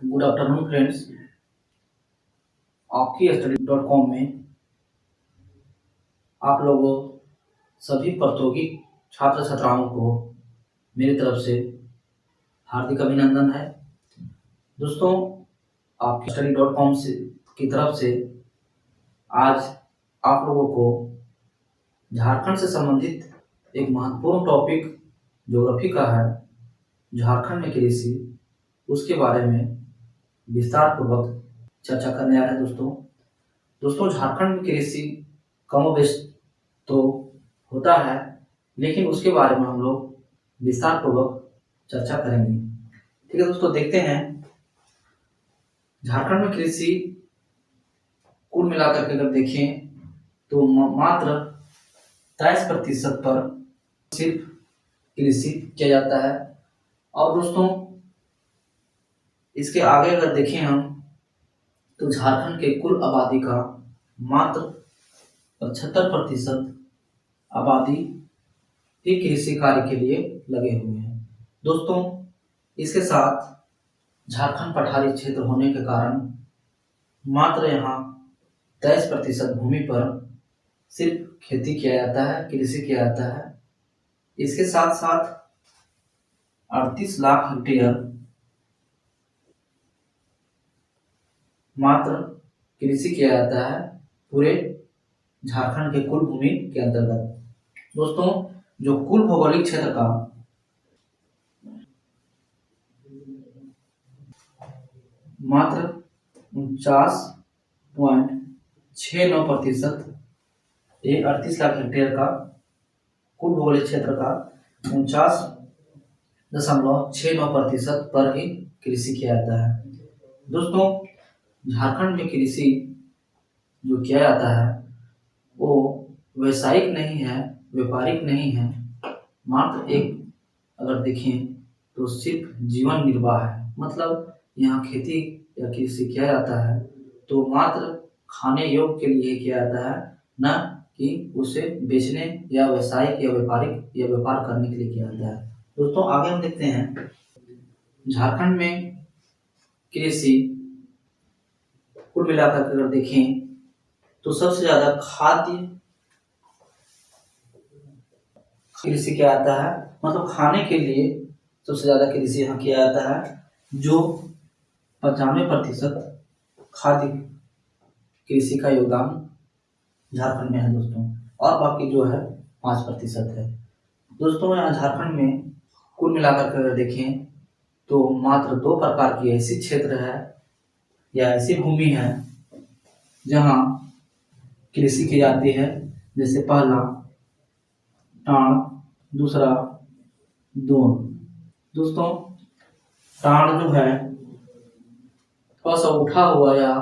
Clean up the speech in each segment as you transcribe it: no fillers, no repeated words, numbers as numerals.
Good afternoon friends. आपकी study.com में आप लोगों सभी प्रतियोगी छात्र छात्राओं को मेरी तरफ से हार्दिक अभिनंदन है। दोस्तों, आपकी study.com से की तरफ से आज आप लोगों को झारखंड से संबंधित एक महत्वपूर्ण टॉपिक ज्योग्राफी का है, झारखंड में कृषि, उसके बारे में विस्तार पूर्वक चर्चा करने आ रहे हैं। दोस्तों झारखंड में कृषि कमोबेश तो होता है, लेकिन उसके बारे में हम लोग विस्तार पूर्वक चर्चा करेंगे। ठीक है दोस्तों, देखते हैं झारखंड में कृषि कुल मिलाकर के अगर देखें तो मात्र 23% पर सिर्फ कृषि किया जाता है। और दोस्तों इसके आगे अगर देखें हम तो झारखंड के कुल आबादी का मात्र 75% आबादी ही कृषि कार्य के लिए लगे हुए हैं। दोस्तों इसके साथ झारखंड पठारी क्षेत्र होने के कारण मात्र यहाँ 23% भूमि पर सिर्फ खेती किया जाता है, कृषि किया जाता है। इसके साथ साथ 38 लाख हेक्टेयर मात्र कृषि किया जाता है पूरे झारखंड के कुल भूमि के अंतर्गत। दोस्तों जो कुल भौगोलिक क्षेत्र का मात्र 49.69%, ये 38 लाख हेक्टेयर का कुल भौगोलिक क्षेत्र का 49.69% पर ही कृषि किया जाता है। दोस्तों झारखंड में कृषि जो किया जाता है वो व्यवसायिक नहीं है, व्यापारिक नहीं है, मात्र एक अगर देखें तो सिर्फ जीवन निर्वाह है। मतलब यहाँ खेती या कृषि किया जाता है तो मात्र खाने योग्य के लिए किया जाता है, न कि उसे बेचने या व्यवसायिक या व्यापारिक या व्यापार करने के लिए किया जाता है। दोस्तों आगे हम देखते हैं झारखंड में कृषि कुल मिलाकर अगर देखें तो सबसे ज्यादा खाद्य कृषि किया जाता है। मतलब खाने के लिए सबसे ज्यादा कृषि यहाँ किया जाता है, जो 95% खाद्य कृषि का योगदान झारखंड में है दोस्तों, और बाकी जो है 5% है। दोस्तों यहाँ झारखंड में कुल मिलाकर के अगर देखें तो मात्र 2 प्रकार की ऐसी क्षेत्र है या ऐसी भूमि है जहाँ कृषि की जाती है। जैसे पहला टाण, दूसरा दोन। दोस्तों टाण जो है थोड़ा सा उठा हुआ या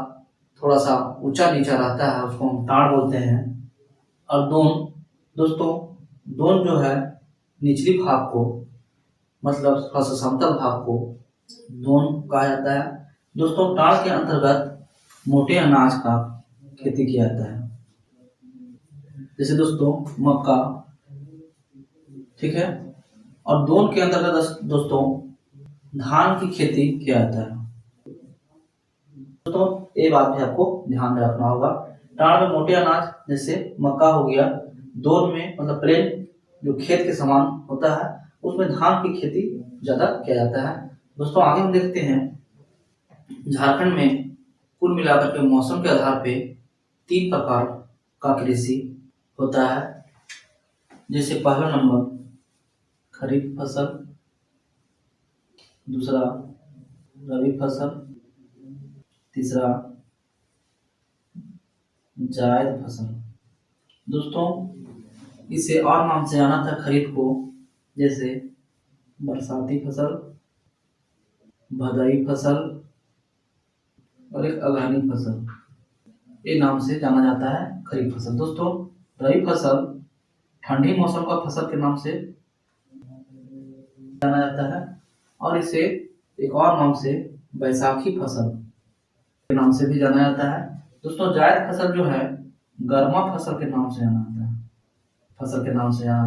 थोड़ा सा ऊंचा नीचा रहता है, उसको हम टाण बोलते हैं। और दोस्तों दोन जो है निचली भाग को, मतलब थोड़ा सा समतल भाग को दोन कहा जाता है। दोस्तों टाण के अंतर्गत मोटे अनाज का खेती किया जाता है, जैसे दोस्तों मक्का, ठीक है। और दोन के अंतर्गत दोस्तों धान की खेती किया जाता है। दोस्तों ये बात भी आपको ध्यान में रखना होगा। टाण में मोटे अनाज जैसे मक्का हो गया, दोन में मतलब प्लेन जो खेत के समान होता है उसमें धान की खेती ज्यादा किया जाता है। दोस्तों आगे हम देखते हैं झारखंड में कुल मिलाकर के मौसम के आधार पे 3 प्रकार का कृषि होता है। जैसे पहला नंबर खरीफ फसल, दूसरा रबी फसल, तीसरा जायद फसल। दोस्तों इसे और नाम से जाना था खरीफ को, जैसे बरसाती फसल, भदई फसल और एक अगहनी फसल, ये नाम से जाना जाता है खरीफ फसल। दोस्तों रबी फसल ठंडी मौसम का फसल के नाम से जाना जाता है, और इसे एक और नाम से बैसाखी फसल के नाम से भी जाना जाता है। दोस्तों जायद फसल जो है गर्मा फसल के नाम से जाना जाता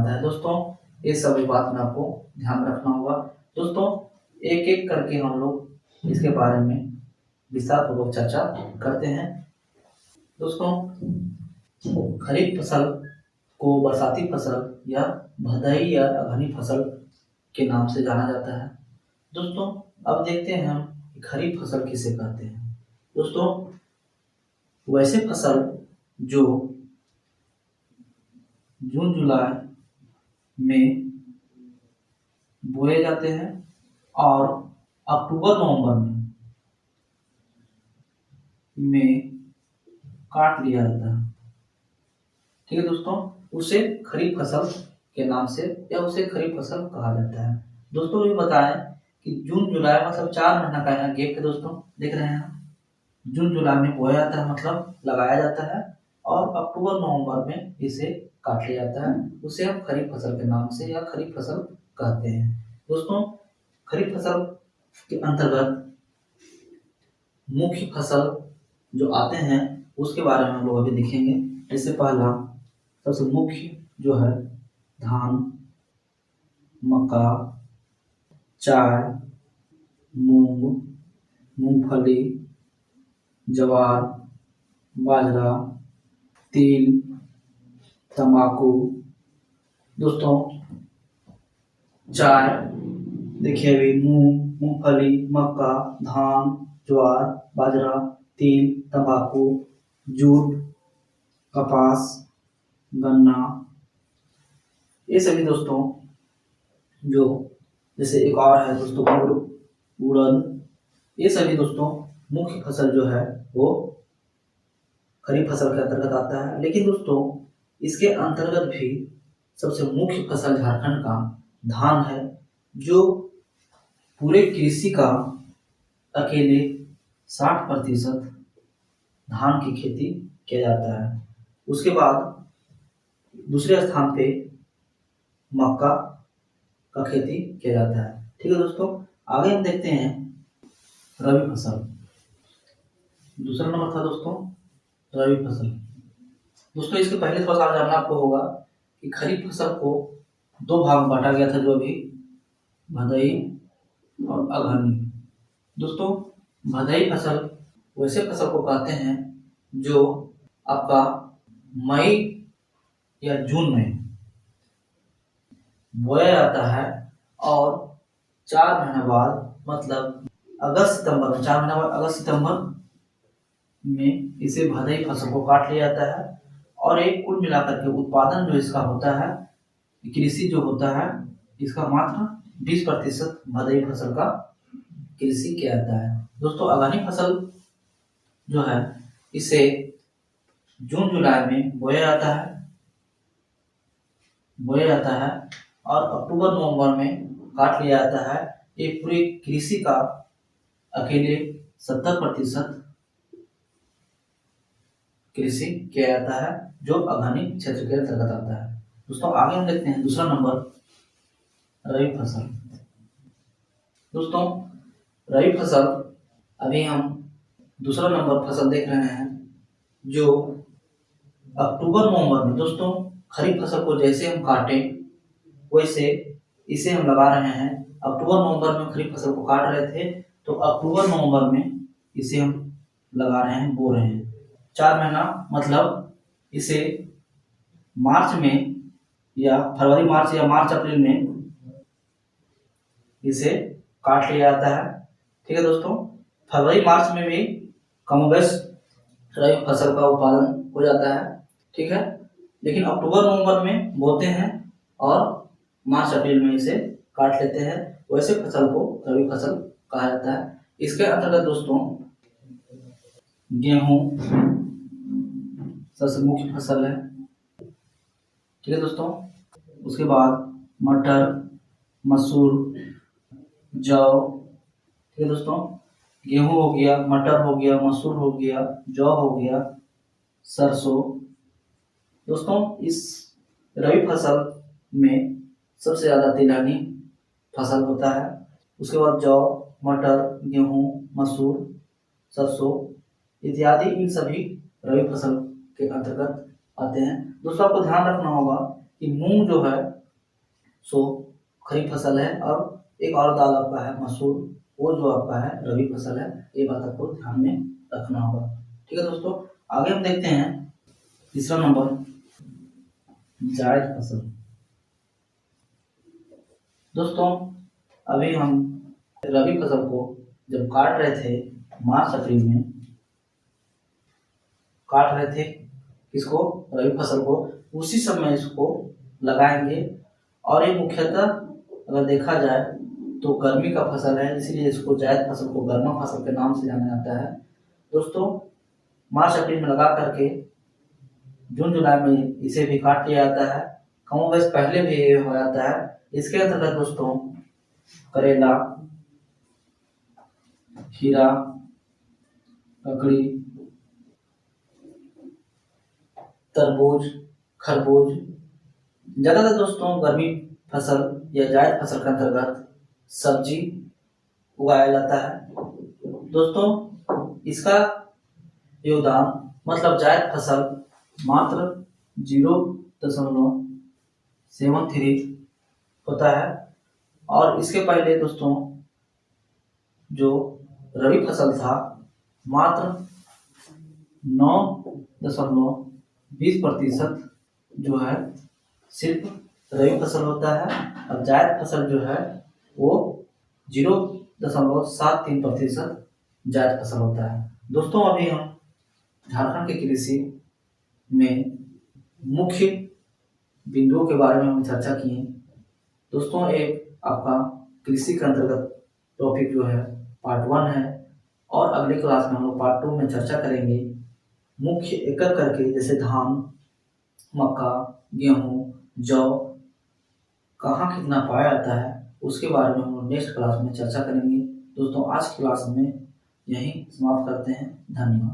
है। दोस्तों ये सभी बात में आपको ध्यान रखना होगा। दोस्तों एक एक करके हम लोग इसके बारे में विस्तार पूर्वक चर्चा करते हैं। दोस्तों, खरीफ फसल को बरसाती फसल या भदई या अगहनी फसल के नाम से जाना जाता है। दोस्तों, अब देखते हैं हम खरीफ फसल किसे कहते हैं। दोस्तों, वैसे फसल जो जून जुलाई में बोए जाते हैं और अक्टूबर नवंबर में काट लिया जाता है। ठीक है दोस्तों, उसे खरीफ फसल के नाम से या उसे खरीफ फसल कहा जाता है। दोस्तों, ये बताएं कि जून जुलाई मतलब 4 महीना का है गैप है। दोस्तों, देख रहे हैं, जून जुलाई में बोया जाता है मतलब लगाया जाता है, और अक्टूबर नवंबर में इसे काट लिया जाता है। उसे हम खरीफ फसल के नाम से या खरीफ फसल कहते हैं। दोस्तों, खरीफ फसल के अंतर्गत मुख्य फसल जो आते हैं उसके बारे में हम लोग अभी देखेंगे। जैसे पहला सबसे मुख्य जो है धान, मक्का, चाय, मूंग, मूंगफली, ज्वार, बाजरा, तिल, तंबाकू। दोस्तों, चाय देखिए अभी मूंग, मूंगफली, मक्का, धान, ज्वार, बाजरा, तिल, तंबाकू, जूट, कपास, गन्ना, ये सभी दोस्तों जो जैसे एक और है दोस्तों उड़द, ये सभी दोस्तों मुख्य फसल जो है वो खरीफ फसल के अंतर्गत आता है। लेकिन दोस्तों, इसके अंतर्गत भी सबसे मुख्य फसल झारखंड का धान है, जो पूरे कृषि का अकेले 60% धान की खेती किया जाता है। उसके बाद दूसरे स्थान पे मक्का का खेती किया जाता है। ठीक है दोस्तों, आगे हम देखते हैं रबी फसल। दूसरा नंबर था दोस्तों रबी फसल। दोस्तों, इसके पहले थोड़ा सा जानना आपको होगा कि खरीफ फसल को 2 भाग में बांटा गया था, जो अभी भदई और अगहनी। दोस्तों, भदई फसल वैसे फसल को कहते हैं जो आपका मई या जून में बोया जाता है और 4 महीने बाद मतलब अगस्त सितंबर में 4 महीने बाद अगस्त सितंबर में इसे भदई फसल को काट लिया जाता है। और एक कुल मिलाकर के उत्पादन जो इसका होता है, कृषि जो होता है, इसका मात्र 20% भदई फसल का कृषि किया जाता है। दोस्तों, अगहनी फसल जो है इसे जून जुलाई में बोया जाता है और अक्टूबर नवंबर में काट लिया जाता है। ये पूरी कृषि का अकेले 70% कृषि किया जाता है, जो अगहनी क्षेत्र के अंतर्गत आता है। दोस्तों, आगे हम देखते हैं दूसरा नंबर रबी फसल। दोस्तों, रबी फसल अभी हम दूसरा नंबर फसल देख रहे हैं, जो अक्टूबर नवंबर में। दोस्तों, खरीफ फसल को जैसे हम काटे वैसे इसे हम लगा रहे हैं। अक्टूबर नवंबर में खरीफ फसल को काट रहे थे, तो अक्टूबर नवंबर में इसे हम लगा रहे हैं, बो रहे हैं। 4 महीना मतलब इसे मार्च में या फरवरी मार्च या मार्च अप्रैल में इसे काट लिया जाता है। ठीक है दोस्तों, फरवरी मार्च में भी कमोबेश रबी फसल का उत्पादन हो जाता है। ठीक है, लेकिन अक्टूबर नवंबर में बोते हैं और मार्च अप्रैल में इसे काट लेते हैं। वैसे फसल को रबी फसल कहा जाता है। इसके अंतर्गत दोस्तों गेहूं सबसे मुख्य फसल है। ठीक है दोस्तों, उसके बाद मटर, मसूर, जौ। ठीक है दोस्तों, गेहूं हो गया, मटर हो गया, मसूर हो गया, जौ हो गया, सरसों। दोस्तों, इस रबी फसल में सबसे ज़्यादा तिलहनी फसल होता है। उसके बाद जौ, मटर, गेहूं, मसूर, सरसों इत्यादि इन सभी रबी फसल के अंतर्गत आते हैं। दोस्तों, आपको ध्यान रखना होगा कि मूंग जो है सो खरीफ फसल है, और एक और दाल आपका है मसूर, वो जो आपका है रबी फसल है। ये बात आपको ध्यान में रखना होगा। ठीक है दोस्तों, आगे हम देखते हैं तीसरा नंबर, जायद फसल। दोस्तों अभी हम रबी फसल को जब काट रहे थे मार्च अप्रैल में काट रहे थे इसको, रबी फसल को, उसी समय इसको लगाएंगे। और ये मुख्यतः अगर देखा जाए तो गर्मी का फसल है, इसीलिए इसको जायद फसल को गर्मा फसल के नाम से जाना जाता है। दोस्तों मार्च अप्रैल में लगा करके जून जुलाई में इसे भी काट लिया जाता है। कमोबेश पहले भी ये हो जाता है। इसके अंतर्गत दोस्तों करेला, खीरा, ककड़ी, तरबूज, खरबूज, ज्यादातर दोस्तों गर्मी फसल या जायद फसल के अंतर्गत सब्जी उगाया जाता है। दोस्तों इसका योगदान मतलब जायद फसल मात्र 0.73 होता है। और इसके पहले दोस्तों जो रबी फसल था मात्र 9.20% जो है सिर्फ रबी फसल होता है, और जायद फसल जो है वो 0.73% जायद फसल होता है। दोस्तों अभी हम झारखंड के कृषि में मुख्य बिंदुओं के बारे में हम चर्चा किए। दोस्तों एक आपका कृषि के अंतर्गत टॉपिक जो है पार्ट 1 है, और अगले क्लास में हम लोग पार्ट 2 में चर्चा करेंगे मुख्य एक करके, जैसे धान, मक्का, गेहूं, जौ कहाँ कितना पाया जाता है, उसके बारे में हम लोग नेक्स्ट क्लास में चर्चा करेंगे। दोस्तों आज की क्लास में यहीं समाप्त करते हैं। धन्यवाद।